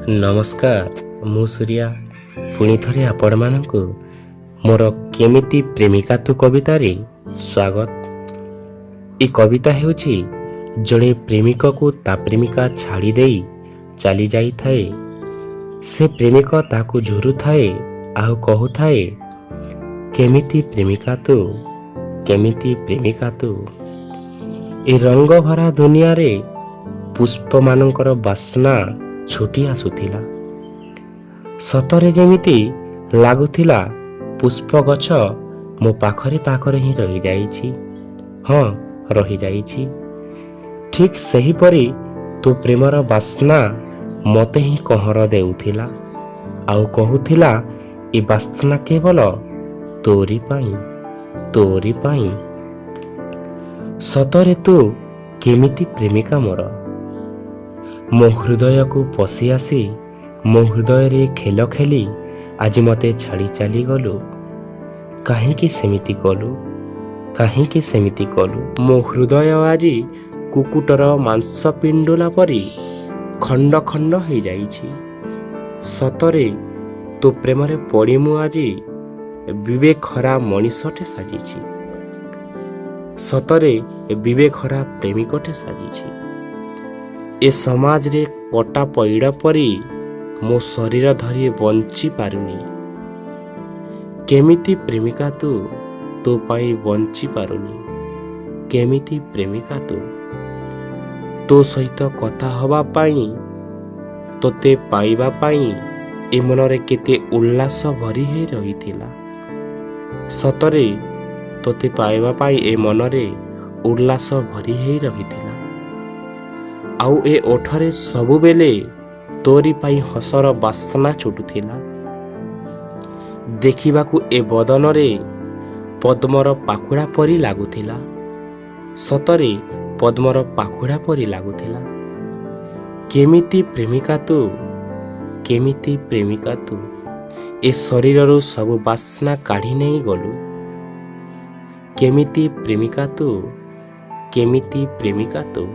ନମସ୍କାର, ମୁଁ ସୂର୍ୟା ପୁଣି ଥରେ ଆପଣମାନଙ୍କୁ ମୋର କେମିତି ପ୍ରେମିକା ତୁ କବିତାରେ ସ୍ୱାଗତ। ଏ କବିତା ହେଉଛି ଜଣେ ପ୍ରେମିକକୁ ତା ପ୍ରେମିକା ଛାଡ଼ି ଦେଇ ଚାଲି ଯାଇଥାଏ। ସେ ପ୍ରେମିକ ତାକୁ ଝୁରୁଥାଏ ଆଉ କହୁଥାଏ, କେମିତି ପ୍ରେମିକା ତୁ, କେମିତି ପ୍ରେମିକା ତୁ। ଏ ରଙ୍ଗ ଭରା ଦୁନିଆରେ ପୁଷ୍ପମାନଙ୍କର ବାସ୍ନା ଛୁଟି ଆସୁଥିଲା। ସତରେ ଯେମିତି ଲାଗୁଥିଲା ପୁଷ୍ପ ଗଛ ମୋ ପାଖରେ ପାଖରେ ହିଁ ରହିଯାଇଛି। ହଁ, ରହିଯାଇଛି। ଠିକ୍ ସେହିପରି ତୋ ପ୍ରେମର ବାସ୍ନା ମୋତେ ହିଁ କହର ଦେଉଥିଲା ଆଉ କହୁଥିଲା, ଏ ବାସ୍ନା କେବଳ ତୋରି ପାଇଁ, ତୋରି ପାଇଁ। ସତରେ ତୁ କେମିତି ପ୍ରେମିକା ମୋର। ମୋ ହୃଦୟକୁ ପଶି ଆସି ମୋ ହୃଦୟରେ ଖେଳ ଖେଳି ଆଜି ମୋତେ ଛାଡ଼ି ଚାଲିଗଲୁ। କାହିଁକି ସେମିତି କଲୁ, କାହିଁକି ସେମିତି କଲୁ। ମୋ ହୃଦୟ ଆଜି କୁକୁଟର ମାଂସ ପିଣ୍ଡୁଳା ପରି ଖଣ୍ଡ ଖଣ୍ଡ ହୋଇଯାଇଛି। ସତରେ ତୋ ପ୍ରେମରେ ପଡ଼ି ମୁଁ ଆଜି ବିବେକହରା ମଣିଷଟେ ସାଜିଛି। ସତରେ ବିବେକହରା ପ୍ରେମିକଟେ ସାଜିଛି। ଏ ସମାଜରେ କଟା ପଇଡ଼ ପରି ମୋ ଶରୀର ଧରି ବଞ୍ଚି ପାରୁନି। କେମିତି ପ୍ରେମିକା ତୁ, ତୋ ପାଇଁ ବଞ୍ଚି ପାରୁନି। କେମିତି ପ୍ରେମିକା ତୁ। ତୋ ସହିତ କଥା ହେବା ପାଇଁ, ତୋତେ ପାଇବା ପାଇଁ ଏ ମନରେ କେତେ ଉଲ୍ଲାସ ଭରି ହୋଇ ରହିଥିଲା। ସତରେ ତୋତେ ପାଇବା ପାଇଁ ଏ ମନରେ ଉଲ୍ଲାସ ଭରି ହୋଇ ରହିଥିଲା। ଆଉ ଏ ଓଠରେ ସବୁବେଳେ ତୋରି ପାଇଁ ହସର ବାସ୍ନା ଛୁଟୁଥିଲା। ଦେଖିବାକୁ ଏ ବଦନରେ ପଦ୍ମର ପାଖୁଡ଼ା ପରି ଲାଗୁଥିଲା। ସତରେ ପଦ୍ମର ପାଖୁଡ଼ା ପରି ଲାଗୁଥିଲା। କେମିତି ପ୍ରେମିକା ତୁ, କେମିତି ପ୍ରେମିକା ତୁ। ଏ ଶରୀରରୁ ସବୁ ବାସ୍ନା କାଢ଼ି ନେଇ ଗଲୁ। କେମିତି ପ୍ରେମିକା ତୁ, କେମିତି ପ୍ରେମିକା ତୁ।